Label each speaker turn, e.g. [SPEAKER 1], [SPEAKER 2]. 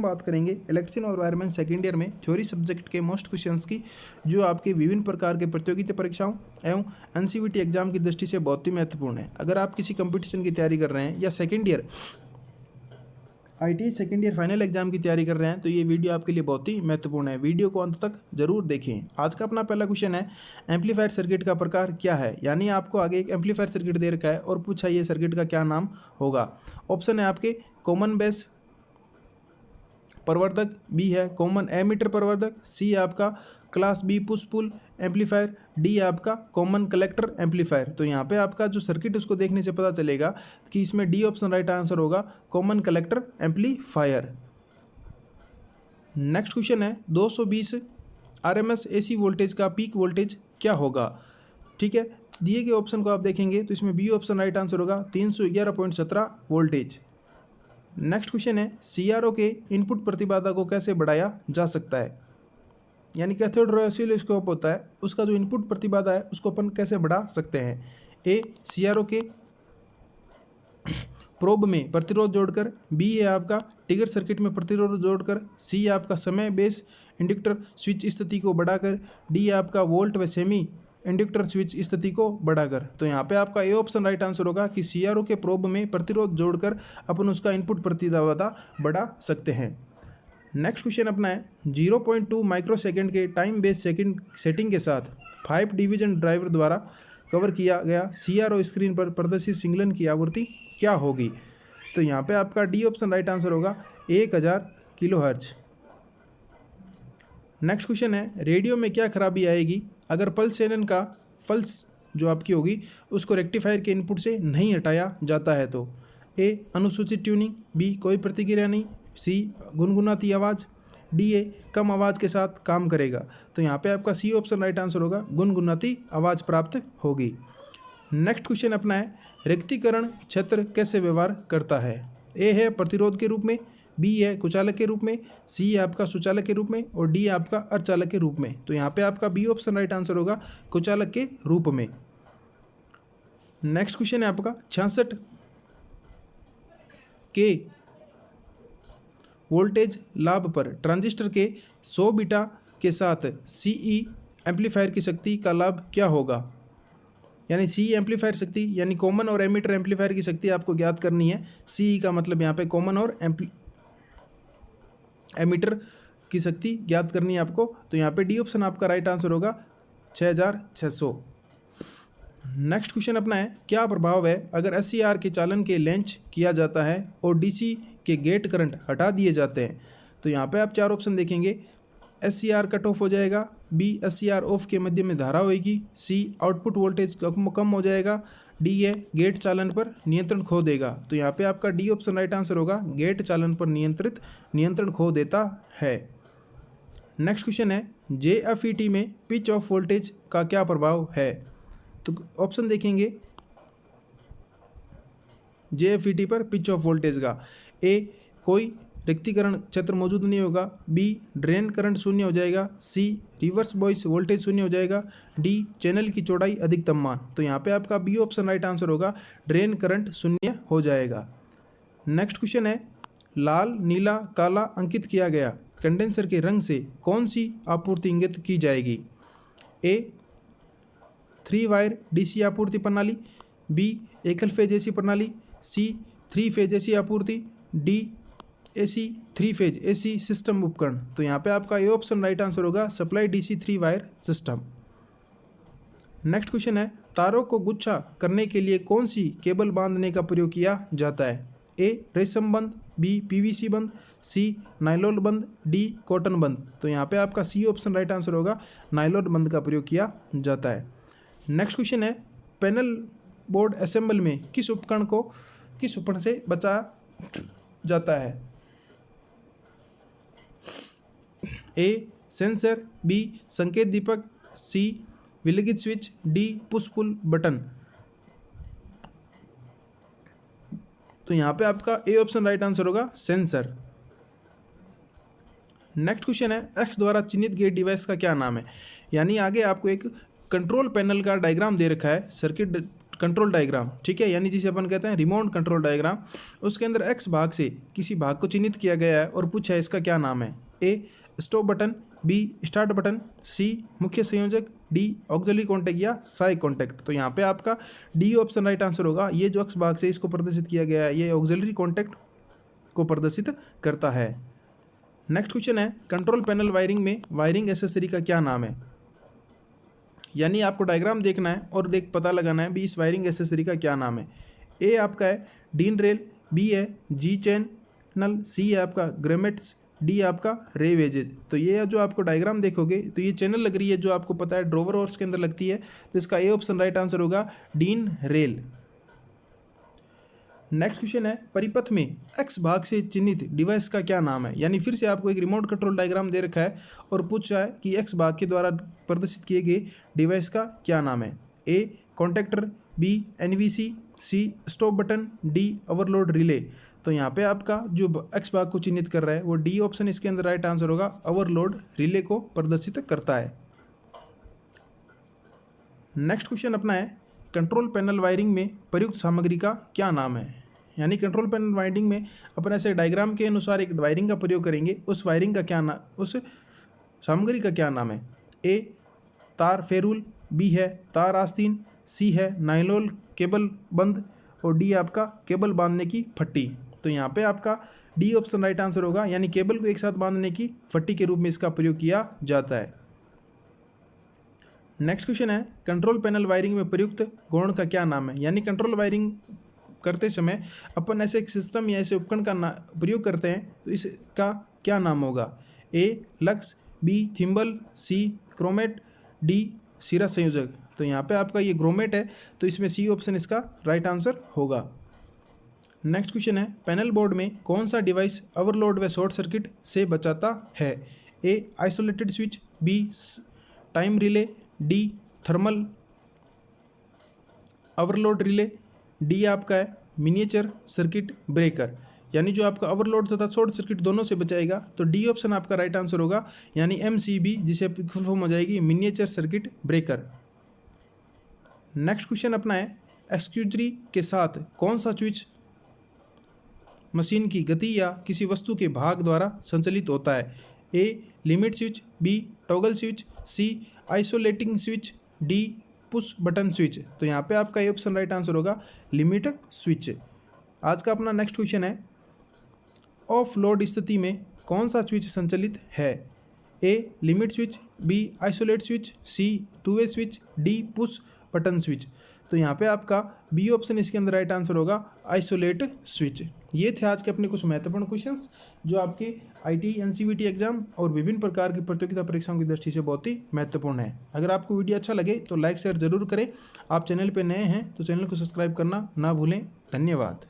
[SPEAKER 1] बात करेंगे इलेक्ट्रिसिटी और एनवायरनमेंट सेकेंड ईयर में थ्योरी सब्जेक्ट के मोस्ट क्वेश्चंस की, जो आपके विभिन्न प्रकार के प्रतियोगिता परीक्षाओं एवं एनसीवीटी एग्जाम की दृष्टि से बहुत ही महत्वपूर्ण है। अगर आप किसी कंपटीशन की तैयारी कर रहे हैं या second year ITI second year final exam की तैयारी कर रहे हैं तो ये वीडियो आपके लिए बहुत ही महत्वपूर्ण है। वीडियो को अंत तक जरूर देखें। आज का अपना पहला क्वेश्चन है, एम्पलीफायर सर्किट का प्रकार क्या है। यानी आपको आगे एक एम्पलीफायर सर्किट दे रखा है और पूछा ये सर्किट का क्या नाम होगा। ऑप्शन है आपके कॉमन बेस प्रवर्धक, बी है कॉमन एमीटर प्रवर्धक, सी आपका class B push pull amplifier, D आपका कॉमन कलेक्टर एम्पलीफायर। तो यहाँ पे आपका जो सर्किट उसको देखने से पता चलेगा कि इसमें डी ऑप्शन राइट आंसर होगा, common collector amplifier. Next question है 220 आरएमएस एसी वोल्टेज का पीक वोल्टेज क्या होगा। ठीक है, दिए गए ऑप्शन को आप देखेंगे तो इसमें बी ऑप्शन राइट आंसर होगा 311.17 वोल्टेज। नेक्स्ट क्वेश्चन है, सीआरओ के इनपुट प्रतिबाधा को कैसे बढ़ाया जा सकता है। यानी कैथोड रे ऑसिलोस्कोप होता है, उसका जो इनपुट प्रतिबाधा है उसको अपन कैसे बढ़ा सकते हैं। ए सीआरओ के प्रोब में प्रतिरोध जोड़कर, बी है आपका ट्रिगर सर्किट में प्रतिरोध जोड़कर, सी आपका समय बेस इंडक्टर स्विच स्थिति को बढ़ाकर, डी आपका वोल्ट व सेमी इंडक्टर स्विच स्थिति को बढ़ाकर। तो यहाँ पे आपका ए ऑप्शन राइट आंसर होगा कि सीआरओ के प्रोब में प्रतिरोध जोड़कर अपन उसका इनपुट प्रतिबाधा बढ़ा सकते हैं। नेक्स्ट क्वेश्चन अपना है, 0.2 माइक्रोसेकंड के टाइम बेस सेटिंग के साथ 5 डिवीजन ड्राइवर द्वारा कवर किया गया सीआरओ स्क्रीन पर प्रदर्शित सिग्नल की आवृत्ति क्या होगी। तो यहाँ पे आपका डी ऑप्शन राइट आंसर होगा 1000 किलोहर्ट्ज। नेक्स्ट क्वेश्चन है, रेडियो में क्या खराबी आएगी अगर पल्स चैनल का पल्स जो आपकी होगी उसको रेक्टिफायर के इनपुट से नहीं हटाया जाता है। तो ए अनुसूचित ट्यूनिंग, बी कोई प्रतिक्रिया नहीं, सी गुनगुनाती आवाज़, डी ए कम आवाज़ के साथ काम करेगा। तो यहाँ पे आपका सी ऑप्शन राइट आंसर होगा, गुनगुनाती आवाज़ प्राप्त होगी। नेक्स्ट क्वेश्चन अपना है, रिक्तीकरण क्षेत्र कैसे व्यवहार करता है। ए है प्रतिरोध के रूप में, बी है कुचालक के रूप में, सी आपका सुचालक के रूप में और डी आपका अर्धचालक के रूप में। तो यहाँ पे आपका बी ऑप्शन राइट आंसर होगा, कुचालक के रूप में। नेक्स्ट क्वेश्चन है आपका 66 के वोल्टेज लाभ पर ट्रांजिस्टर के 100 बीटा के साथ सीई एम्पलीफायर की शक्ति का लाभ क्या होगा। यानी सी एम्पलीफायर शक्ति यानी कॉमन और एमीटर एम्पलीफायर की शक्ति आपको ज्ञात करनी है। सी का मतलब यहाँ पे कॉमन और एमीटर की शक्ति ज्ञात करनी है आपको। तो यहाँ पे डी ऑप्शन आपका राइट आंसर होगा 6600। नेक्स्ट क्वेश्चन अपना है, क्या प्रभाव है अगर एससीआर के चालन के लॉन्च किया जाता है और डीसी के गेट करंट हटा दिए जाते हैं। तो यहाँ पे आप चार ऑप्शन देखेंगे, एससीआर कट ऑफ हो जाएगा, बी एससीआर ऑफ के मध्य में धारा होगी, सी आउटपुट वोल्टेज कम हो जाएगा, डी है गेट चालन पर नियंत्रण खो देगा। तो यहाँ पे आपका डी ऑप्शन राइट आंसर होगा, गेट चालन पर नियंत्रण खो देता है। नेक्स्ट क्वेश्चन है, जेएफईटी में पिच ऑफ वोल्टेज का क्या प्रभाव है। तो ऑप्शन देखेंगे जेएफईटी पर पिच ऑफ वोल्टेज का, ए कोई रिक्तीकरण क्षेत्र मौजूद नहीं होगा, बी ड्रेन करंट शून्य हो जाएगा, सी रिवर्स बॉयस वोल्टेज शून्य हो जाएगा, डी चैनल की चौड़ाई अधिकतम मान। तो यहाँ पे आपका बी ऑप्शन राइट आंसर होगा, ड्रेन करंट शून्य हो जाएगा। नेक्स्ट क्वेश्चन है, लाल नीला काला अंकित किया गया कंडेंसर के रंग से कौन सी आपूर्ति इंगित की जाएगी। ए 3 वायर डीसी आपूर्ति प्रणाली, बी एकल फेज एसी प्रणाली, सी 3 फेज एसी आपूर्ति, D AC 3 phase AC system उपकरण। तो यहाँ पे आपका ए ऑप्शन राइट आंसर होगा, supply DC 3 wire system. Next question है, तारों को गुच्छा करने के लिए कौन सी केबल बांधने का प्रयोग किया जाता है। ए रेशम बंद, बी पीवीसी बंद, सी नायलॉन बंद, डी कॉटन बंद। तो यहाँ पे आपका सी ऑप्शन राइट आंसर होगा, नायलॉन बंद का प्रयोग किया जाता है। नेक्स्ट क्वेश्चन है, पैनल बोर्ड असेंबल में किस उपकरण से बचा जाता है। ए सेंसर, बी संकेत दीपक, सी विलगित switch, D push pull button. तो यहाँ पे आपका ए ऑप्शन राइट आंसर होगा, सेंसर। नेक्स्ट क्वेश्चन है, एक्स द्वारा चिन्हित गेट डिवाइस का क्या नाम है। यानी आगे आपको एक कंट्रोल पैनल का डायग्राम दे रखा है, सर्किट कंट्रोल डायग्राम, ठीक है, यानी जिसे अपन कहते हैं रिमोट कंट्रोल डायग्राम। उसके अंदर एक्स भाग से किसी भाग को चिन्हित किया गया है और पूछा है इसका क्या नाम है। A stop button, B start button, C मुख्य संयोजक, डी ऑक्सिलरी कॉन्टैक्ट या साइड कॉन्टैक्ट। तो यहाँ पे आपका डी ऑप्शन राइट आंसर होगा। ये जो एक्स भाग से इसको प्रदर्शित किया गया है ये ऑक्सिलरी कॉन्टैक्ट को प्रदर्शित करता है। नेक्स्ट क्वेश्चन है कंट्रोल पैनल वायरिंग में वायरिंग एसेसरी का क्या नाम है। यानी आपको डायग्राम देखना है और पता लगाना है भी इस वायरिंग एसेसरी का क्या नाम है। ए आपका है डीन रेल, बी है जी चैनल, सी है आपका ग्रेमेट्स, डी आपका रे वेजेज। तो ये जो आपको डायग्राम देखोगे तो ये चैनल लग रही है जो आपको पता है ड्रोवर हॉर्स के अंदर लगती है, तो इसका ए ऑप्शन राइट आंसर होगा डीन रेल। नेक्स्ट क्वेश्चन है परिपथ में एक्स भाग से चिन्हित डिवाइस का क्या नाम है। यानी फिर से आपको एक रिमोट कंट्रोल डायग्राम दे रखा है और पूछा है कि एक्स भाग के द्वारा प्रदर्शित किए गए डिवाइस का क्या नाम है। A contactor, B NVC, C stop button, D overload relay. तो यहाँ पे आपका जो एक्स भाग को चिन्हित कर रहा है वो डी ऑप्शन इसके अंदर राइट आंसर होगा, ओवरलोड रिले को प्रदर्शित करता है। नेक्स्ट क्वेश्चन अपना है कंट्रोल पैनल वायरिंग में प्रयुक्त सामग्री का क्या नाम है। यानी कंट्रोल पैनल वायरिंग में अपन ऐसे डायग्राम के अनुसार एक वायरिंग का प्रयोग करेंगे, उस वायरिंग का क्या नाम, उस सामग्री का क्या नाम है। ए तार फेरूल, बी है तार आस्तीन, सी है नाइलोल केबल बंद और डी आपका केबल बांधने की फट्टी। तो यहाँ पे आपका डी ऑप्शन राइट आंसर होगा, यानी केबल को एक साथ बांधने की फट्टी के रूप में इसका प्रयोग किया जाता है। नेक्स्ट क्वेश्चन है कंट्रोल पैनल वायरिंग में प्रयुक्त गौण का क्या नाम है। यानी कंट्रोल वायरिंग करते समय अपन ऐसे एक सिस्टम या ऐसे उपकरण का प्रयोग करते हैं तो इसका क्या नाम होगा। ए लक्स, बी थिम्बल, सी क्रोमेट, डी सिरा संयोजक। तो यहाँ पे आपका ये ग्रोमेट है तो इसमें सी ऑप्शन इसका राइट आंसर होगा। नेक्स्ट क्वेश्चन है पैनल बोर्ड में कौन सा डिवाइस ओवरलोड व शॉर्ट सर्किट से बचाता है। A isolated switch, B time relay, D thermal overload relay, D आपका है मिनिएचर सर्किट ब्रेकर। यानी जो आपका ओवरलोड तथा शॉर्ट सर्किट दोनों से बचाएगा तो डी ऑप्शन आपका राइट आंसर होगा, यानी एमसीबी, जिसे फुल फॉर्म हो जाएगी miniature circuit breaker. Next question अपना है एक्सक्यूजरी के साथ कौन सा स्विच मशीन की गति या किसी वस्तु के भाग द्वारा संचालित होता है। A limit switch, B toggle switch, C isolating switch, D push button switch. तो यहाँ पे आपका ये ऑप्शन राइट आंसर होगा लिमिट स्विच। आज का अपना नेक्स्ट क्वेश्चन है ऑफ लोड स्थिति में कौन सा स्विच संचालित है। A limit switch, B isolate switch, C two way switch, D push button switch. तो यहाँ पे आपका बी ऑप्शन इसके अंदर राइट आंसर होगा आइसोलेट स्विच। ये थे आज के अपने कुछ महत्वपूर्ण क्वेश्चंस जो आपके आईटी एनसीवीटी एग्जाम और विभिन्न प्रकार की प्रतियोगिता परीक्षाओं की दृष्टि से बहुत ही महत्वपूर्ण है। अगर आपको वीडियो अच्छा लगे तो लाइक शेयर जरूर करें। आप चैनल पर नए हैं तो चैनल को सब्सक्राइब करना ना भूलें। धन्यवाद।